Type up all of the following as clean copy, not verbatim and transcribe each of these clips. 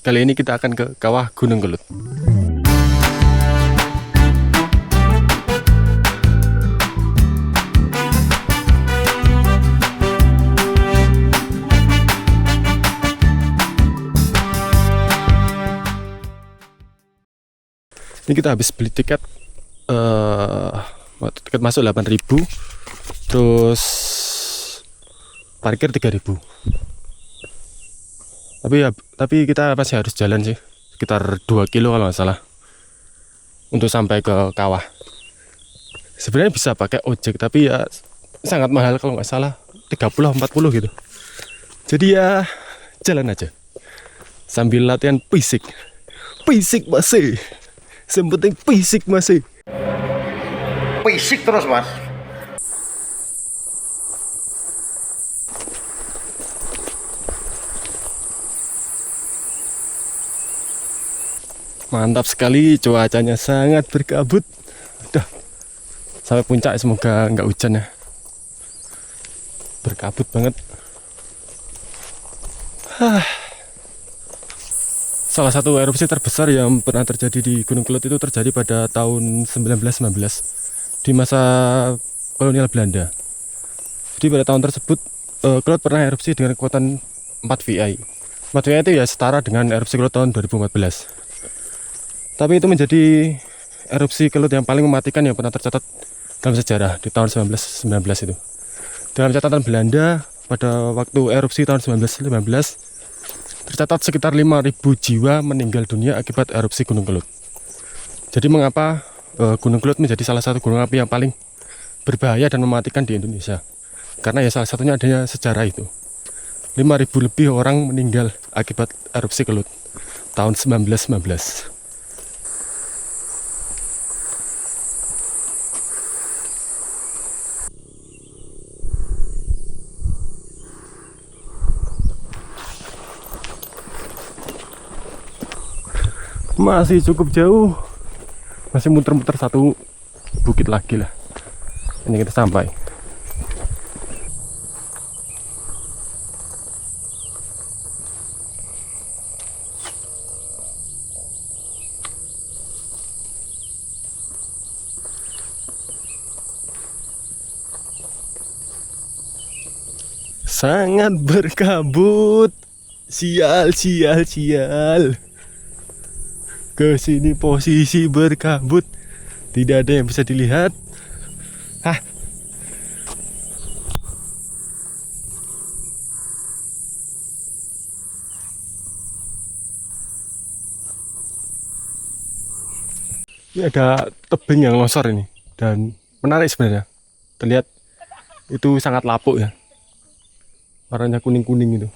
Kali ini kita akan ke kawah Gunung Kelut. Ini kita habis beli tiket, tiket masuk 8.000, terus parkir 3.000. Tapi kita masih harus jalan sih, sekitar 2 kilo kalau nggak salah, untuk sampai ke kawah. Sebenarnya bisa pakai ojek, tapi ya sangat mahal, kalau nggak salah 30-40 gitu. Jadi ya jalan aja sambil latihan fisik masih. Yang penting fisik masih. Fisik terus mas. Mantap sekali, cuacanya sangat berkabut. Udah sampai puncak, semoga nggak hujan ya. Berkabut banget. Salah satu erupsi terbesar yang pernah terjadi di Gunung Kelut itu terjadi pada tahun 1919 di masa kolonial Belanda. Jadi pada tahun tersebut Kelut pernah erupsi dengan kekuatan 4 VI. 4 VI itu ya setara dengan erupsi Kelut tahun 2014. Tapi itu menjadi erupsi Kelut yang paling mematikan yang pernah tercatat dalam sejarah di tahun 1919 itu. Dalam catatan Belanda pada waktu erupsi tahun 1919 tercatat sekitar 5.000 jiwa meninggal dunia akibat erupsi Gunung Kelut. Jadi mengapa Gunung Kelut menjadi salah satu gunung api yang paling berbahaya dan mematikan di Indonesia? Karena ya salah satunya adanya sejarah itu. 5.000 lebih orang meninggal akibat erupsi Kelut tahun 1919. Masih cukup jauh, masih muter-muter satu bukit lagi lah. Ini kita sampai. Sangat berkabut. Sial. Ke sini posisi berkabut, tidak ada yang bisa dilihat. Ini ada tebing yang longsor ini, dan menarik sebenarnya. Terlihat itu sangat lapuk ya, warnanya kuning-kuning itu.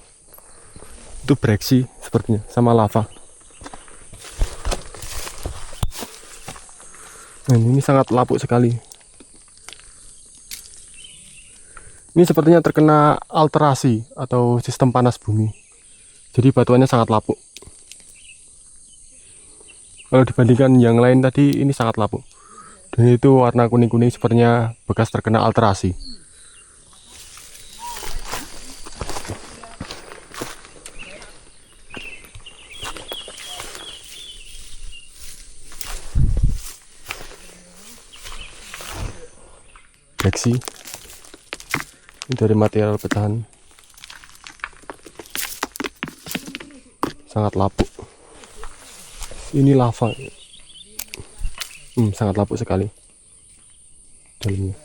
Itu bereaksi sepertinya sama lava. Nah, ini sangat lapuk sekali. Ini sepertinya terkena alterasi atau sistem panas bumi. Jadi batuannya sangat lapuk. Kalau dibandingkan yang lain tadi, ini sangat lapuk. Dan itu warna kuning-kuning sepertinya bekas terkena alterasi. Ini dari material pecahan, sangat lapuk. Ini lava, sangat lapuk sekali dalamnya.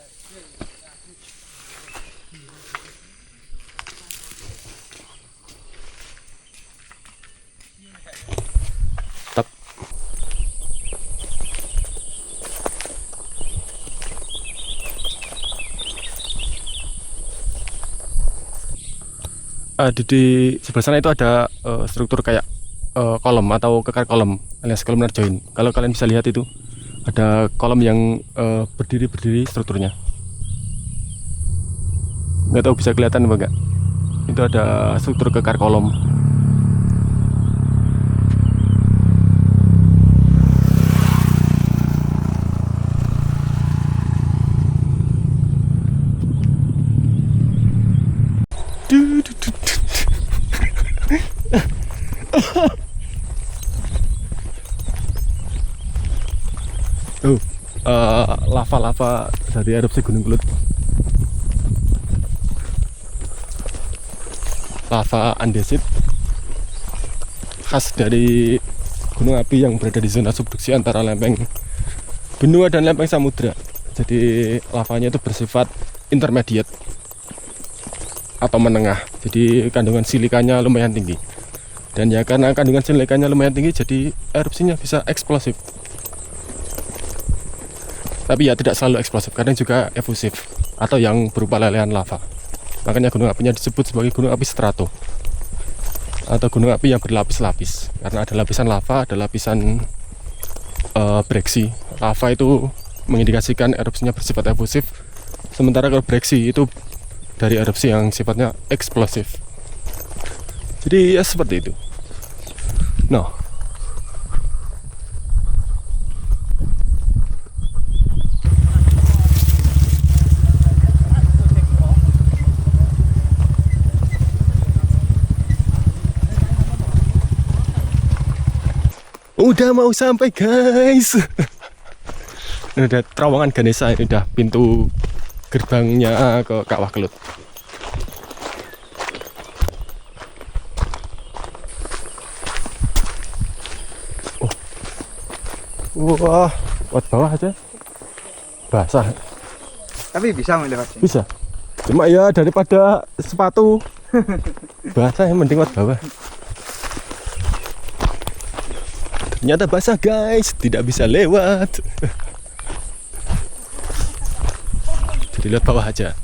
Di sebelah sana itu ada struktur kayak kolom atau kekar kolom alias kolom join. Kalau kalian bisa lihat itu ada kolom yang berdiri strukturnya. Nggak tahu bisa kelihatan apa enggak. Itu ada struktur kekar kolom. Lava-lava dari erupsi Gunung Kelut. Lava andesit khas dari gunung api yang berada di zona subduksi antara lempeng benua dan lempeng samudra. Jadi lavanya itu bersifat intermediate atau menengah. Jadi kandungan silikanya lumayan tinggi. Dan ya karena kandungan silikanya lumayan tinggi, jadi erupsinya bisa eksplosif. Tapi ya tidak selalu eksplosif, kadang juga efusif atau yang berupa lelehan lava. Makanya gunung apinya disebut sebagai gunung api strato atau gunung api yang berlapis-lapis, karena ada lapisan lava, ada lapisan breksi. Lava itu mengindikasikan erupsinya bersifat efusif, sementara kalau breksi itu dari erupsi yang sifatnya eksplosif. Jadi ya seperti itu. Nah, udah mau sampai guys. Ini udah terowongan Ganesha, ini udah pintu gerbangnya ke Kawah Kelut. Wah, buat bawah aja basah. Tapi bisa melewati. Bisa. Cuma ya daripada sepatu basah, yang mending buat bawah. Ternyata basah guys, tidak bisa lewat. Jadi lihat bawah aja.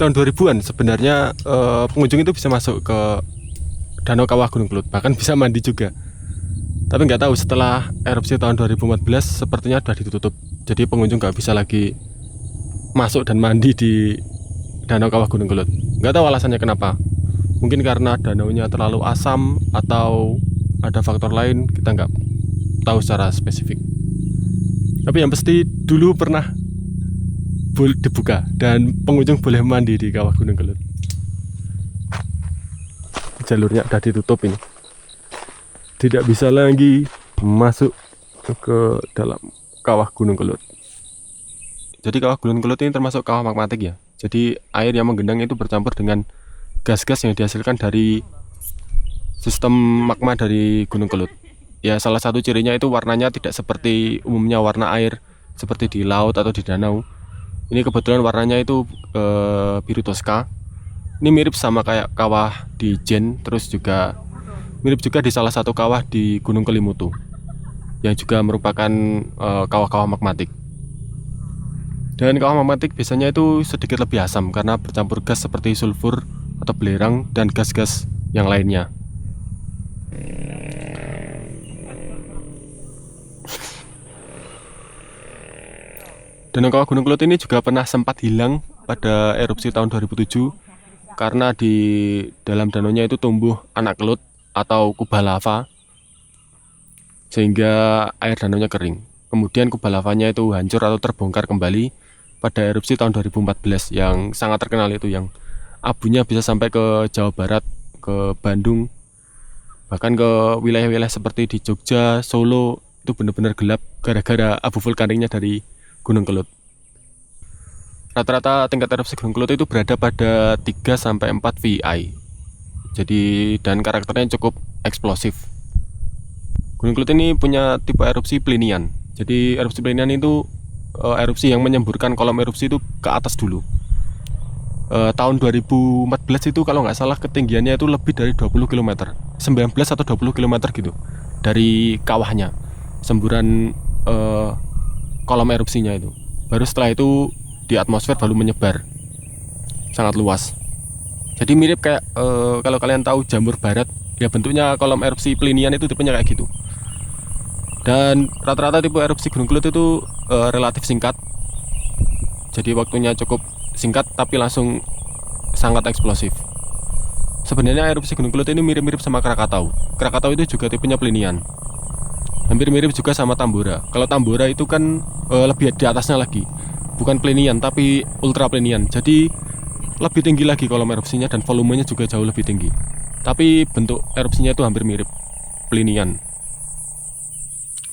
Tahun 2000-an sebenarnya pengunjung itu bisa masuk ke Danau Kawah Gunung Kelut, bahkan bisa mandi juga. Tapi nggak tahu setelah erupsi tahun 2014 sepertinya sudah ditutup, jadi pengunjung nggak bisa lagi masuk dan mandi di Danau Kawah Gunung Kelut. Nggak tahu alasannya kenapa, mungkin karena danaunya terlalu asam atau ada faktor lain, kita nggak tahu secara spesifik. Tapi yang pasti dulu pernah dibuka dan pengunjung boleh mandi di Kawah Gunung Kelut. Jalurnya udah ditutup ini, tidak bisa lagi masuk ke dalam Kawah Gunung Kelut. Jadi Kawah Gunung Kelut ini termasuk kawah magmatik ya. Jadi air yang menggenang itu bercampur dengan gas-gas yang dihasilkan dari sistem magma dari Gunung Kelut. Ya salah satu cirinya itu warnanya tidak seperti umumnya warna air seperti di laut atau di danau. Ini kebetulan warnanya itu biru toska. Ini mirip sama kayak kawah di Jen, terus juga mirip juga di salah satu kawah di Gunung Kelimutu, yang juga merupakan kawah-kawah magmatik. Dan kawah magmatik biasanya itu sedikit lebih asam karena bercampur gas seperti sulfur atau belerang dan gas-gas yang lainnya. Danau Kawah Gunung Kelut ini juga pernah sempat hilang pada erupsi tahun 2007 karena di dalam danaunya itu tumbuh anak kelut atau kubah lava sehingga air danaunya kering. Kemudian kubah lavanya itu hancur atau terbongkar kembali pada erupsi tahun 2014 yang sangat terkenal itu, yang abunya bisa sampai ke Jawa Barat, ke ke Bandung, bahkan ke wilayah-wilayah seperti di Jogja, Solo, itu benar-benar gelap gara-gara abu vulkaniknya dari Gunung Kelut. Rata-rata tingkat erupsi Gunung Kelut itu berada pada 3-4 VI. Jadi dan karakternya cukup eksplosif. Gunung Kelut ini punya tipe erupsi plinian. Jadi erupsi plinian itu erupsi yang menyemburkan kolom erupsi itu ke atas dulu. Tahun 2014 itu kalau nggak salah ketinggiannya itu lebih dari 20 km, 19 atau 20 km gitu dari kawahnya, semburan kolom erupsinya itu. Baru setelah itu di atmosfer baru menyebar sangat luas. Jadi mirip kayak kalau kalian tahu Jamur Barat, ya bentuknya kolom erupsi plinian itu tipenya kayak gitu. Dan rata-rata tipe erupsi Gunung Kelut itu relatif singkat. Jadi waktunya cukup singkat tapi langsung sangat eksplosif. Sebenarnya erupsi Gunung Kelut ini mirip-mirip sama Krakatau. Krakatau itu juga tipenya plinian. Hampir mirip juga sama Tambora. Kalau Tambora itu kan lebih di atasnya lagi. Bukan plinian tapi ultra plinian. Jadi lebih tinggi lagi kolom erupsinya dan volumenya juga jauh lebih tinggi. Tapi bentuk erupsinya itu hampir mirip plinian.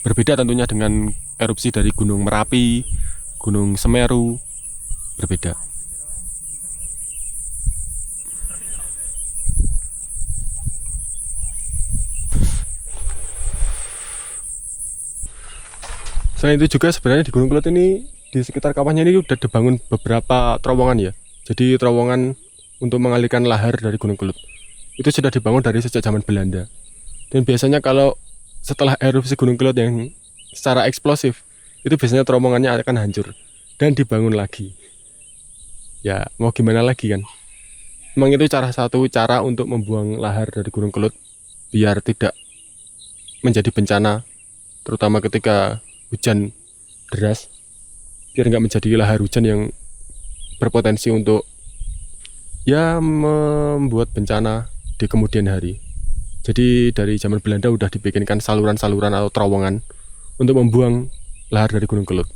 Berbeda tentunya dengan erupsi dari Gunung Merapi, Gunung Semeru, berbeda. Selain itu juga sebenarnya di Gunung Kelut ini di sekitar kawahnya ini udah dibangun beberapa terowongan ya. Jadi terowongan untuk mengalirkan lahar dari Gunung Kelut itu sudah dibangun dari sejak zaman Belanda. Dan biasanya kalau setelah erupsi Gunung Kelut yang secara eksplosif itu biasanya terowongannya akan hancur dan dibangun lagi. Ya mau gimana lagi kan? Memang itu satu cara untuk membuang lahar dari Gunung Kelut biar tidak menjadi bencana, terutama ketika hujan deras, biar nggak menjadi lahar hujan yang berpotensi untuk ya membuat bencana di kemudian hari. Jadi dari zaman Belanda udah dibikinkan saluran-saluran atau terowongan untuk membuang lahar dari Gunung Kelut.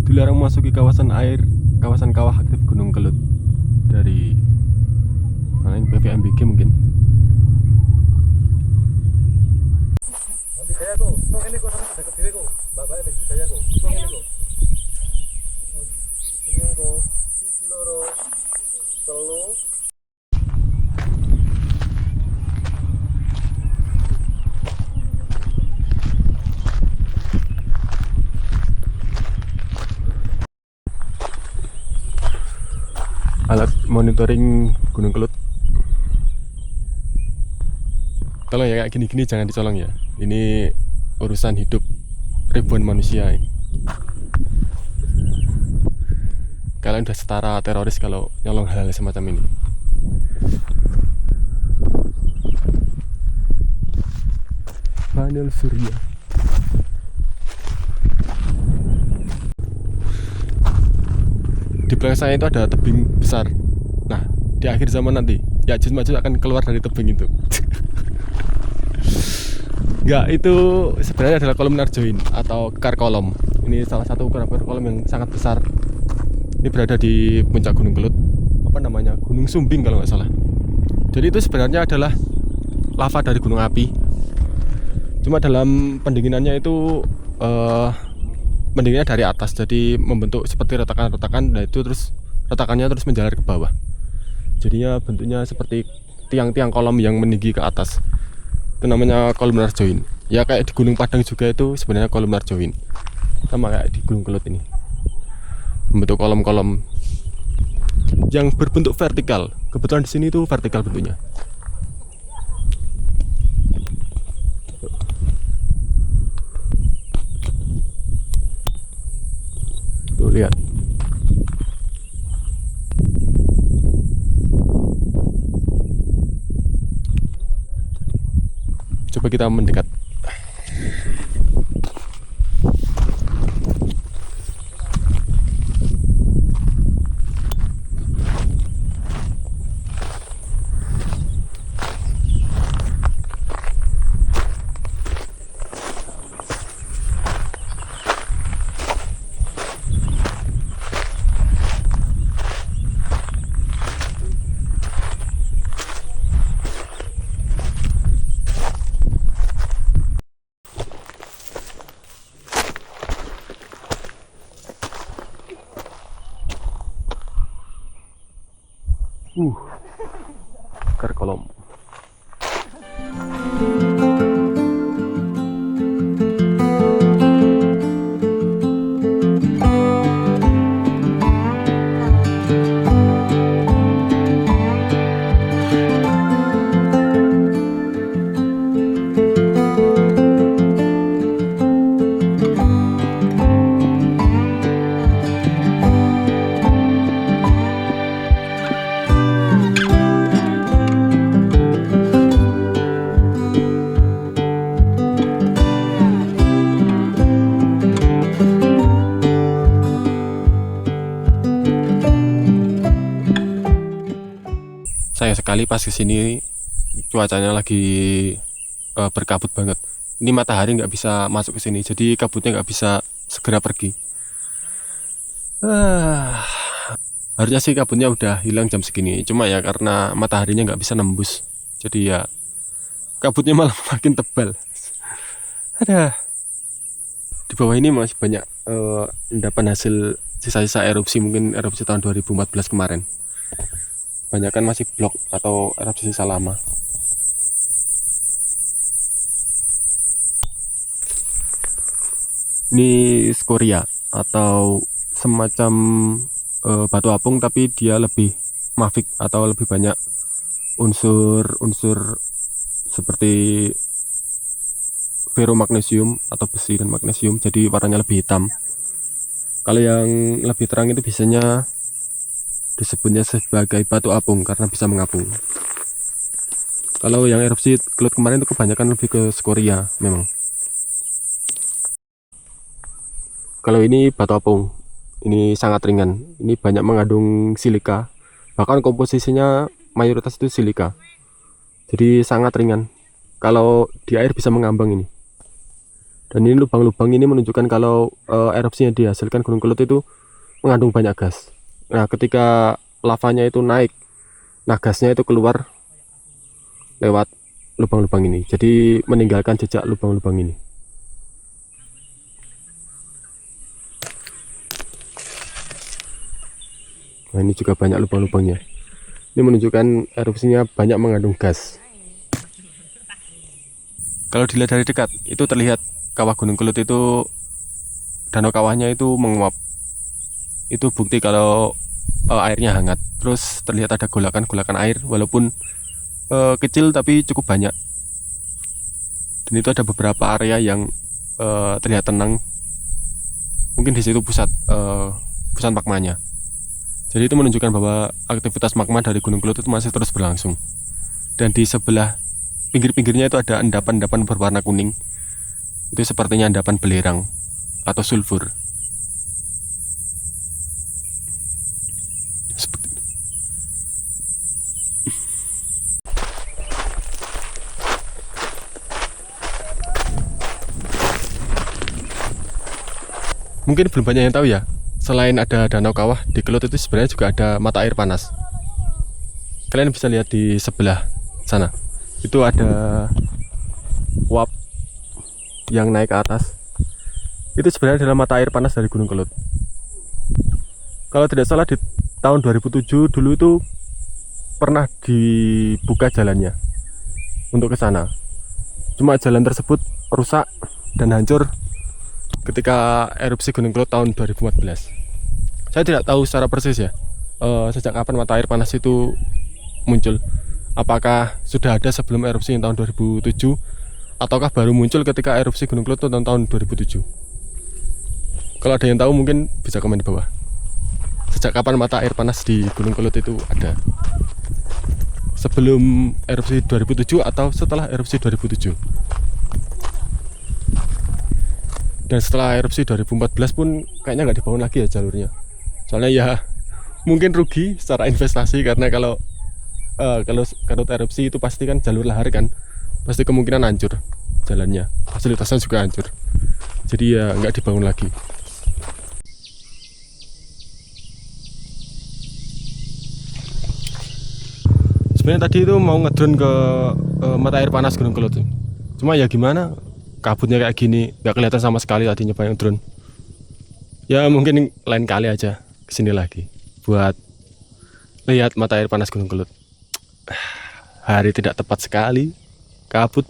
Dilarang memasuki kawasan air, kawasan kawah aktif Gunung Kelut dari paling PVMBG mungkin. Nanti saya kok, ini kok sampai dekat diri kok, bapaknya benci saya kok, ini kok. Ini kok, sisi loro, telu. Alat monitoring Gunung Kelut. Tolong ya kayak gini-gini jangan dicolong ya. Ini urusan hidup ribuan manusia ini. Kalian udah setara teroris kalau nyolong hal semacam ini. Panel surya. Di belakang saya itu ada tebing besar. Nah, di akhir zaman nanti Ya'juj Ma'juj akan keluar dari tebing itu. Enggak, itu sebenarnya adalah kolom Narjoin atau Kar Kolom. Ini salah satu Kar Kolom yang sangat besar. Ini berada di puncak Gunung Kelut. Apa namanya? Gunung Sumbing kalau nggak salah. Jadi itu sebenarnya adalah lava dari gunung api. Cuma dalam pendinginannya itu pendinginnya dari atas, jadi membentuk seperti retakan-retakan. Nah itu terus retakannya terus menjalar ke bawah. Jadinya bentuknya seperti tiang-tiang kolom yang meninggi ke atas. Itu namanya kolom Narjoin. Ya kayak di Gunung Padang juga itu sebenarnya kolom Narjoin. Sama kayak di Gunung Kelut ini. Membentuk kolom-kolom yang berbentuk vertikal. Kebetulan di sini itu vertikal bentuknya. Tuh lihat. Coba kita mendekat. sekali pas kesini cuacanya lagi berkabut banget. Ini matahari nggak bisa masuk ke sini, jadi kabutnya nggak bisa segera pergi. Harusnya sih kabutnya udah hilang jam segini, cuma ya karena mataharinya nggak bisa nembus, jadi ya kabutnya malah makin tebal. Ada di bawah ini masih banyak endapan hasil sisa-sisa erupsi, mungkin erupsi tahun 2014 kemarin. Banyak kan masih blok atau erupsi sisa lama. Ini skoria atau semacam batu apung, tapi dia lebih mafik atau lebih banyak unsur-unsur seperti feromagnesium atau besi dan magnesium, jadi warnanya lebih hitam. Kalau yang lebih terang itu biasanya disebutnya sebagai batu apung karena bisa mengapung. Kalau yang erupsi Kelut kemarin itu kebanyakan lebih ke skoria memang. Kalau ini batu apung, ini sangat ringan, ini banyak mengandung silika, bahkan komposisinya mayoritas itu silika, jadi sangat ringan. Kalau di air bisa mengambang ini. Dan ini lubang-lubang ini menunjukkan kalau erupsi yang dihasilkan Gunung Kelut itu mengandung banyak gas. Nah, ketika lavanya itu naik, nah gasnya itu keluar lewat lubang-lubang ini, jadi meninggalkan jejak lubang-lubang ini. Nah, ini juga banyak lubang-lubangnya. Ini menunjukkan erupsinya banyak mengandung gas. Kalau dilihat dari dekat, itu terlihat kawah Gunung Kelut itu, danau kawahnya itu menguap. Itu bukti kalau airnya hangat. Terus terlihat ada golakan-golakan air, walaupun kecil tapi cukup banyak. Dan itu ada beberapa area yang terlihat tenang. Mungkin di situ pusat magmanya. Jadi itu menunjukkan bahwa aktivitas magma dari Gunung Kelut itu masih terus berlangsung. Dan di sebelah pinggir-pinggirnya itu ada endapan-endapan berwarna kuning. Itu sepertinya endapan belerang atau sulfur. Seperti itu. Mungkin belum banyak yang tahu ya, selain ada danau kawah di Kelut itu sebenarnya juga ada mata air panas. Kalian bisa lihat di sebelah sana, itu ada uap yang naik ke atas. Itu sebenarnya adalah mata air panas dari Gunung Kelut. Kalau tidak salah di tahun 2007 dulu itu pernah dibuka jalannya untuk ke sana. Cuma jalan tersebut rusak dan hancur ketika erupsi Gunung Kelut tahun 2014. Saya tidak tahu secara persis ya, sejak kapan mata air panas itu muncul. Apakah sudah ada sebelum erupsi yang tahun 2007, ataukah baru muncul ketika erupsi Gunung Kelut tahun 2007? Kalau ada yang tahu mungkin bisa komen di bawah. Sejak kapan mata air panas di Gunung Kelut itu ada? Sebelum erupsi 2007 atau setelah erupsi 2007? Dan setelah erupsi 2014 pun kayaknya nggak dibangun lagi ya jalurnya. Soalnya ya mungkin rugi secara investasi, karena kalau erupsi itu pasti kan jalur lahar kan, pasti kemungkinan hancur jalannya, fasilitasnya juga hancur. Jadi ya nggak dibangun lagi. Sebenarnya tadi itu mau ngedrone ke mata air panas Gunung Kelut, cuma ya gimana, kabutnya kayak gini nggak kelihatan sama sekali tadi nyoba yang drone. Ya mungkin lain kali aja kesini lagi buat lihat mata air panas Gunung Kelut. Hari tidak tepat sekali, kabut.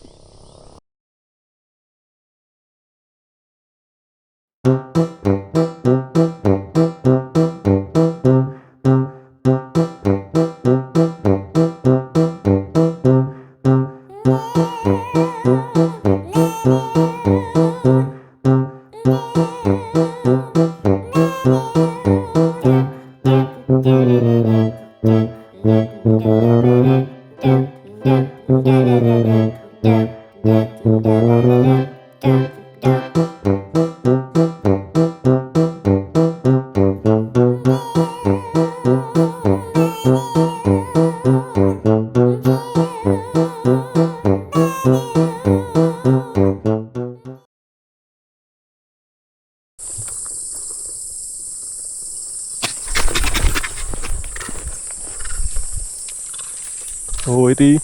Oh, itu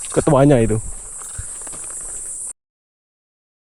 ketuanya itu.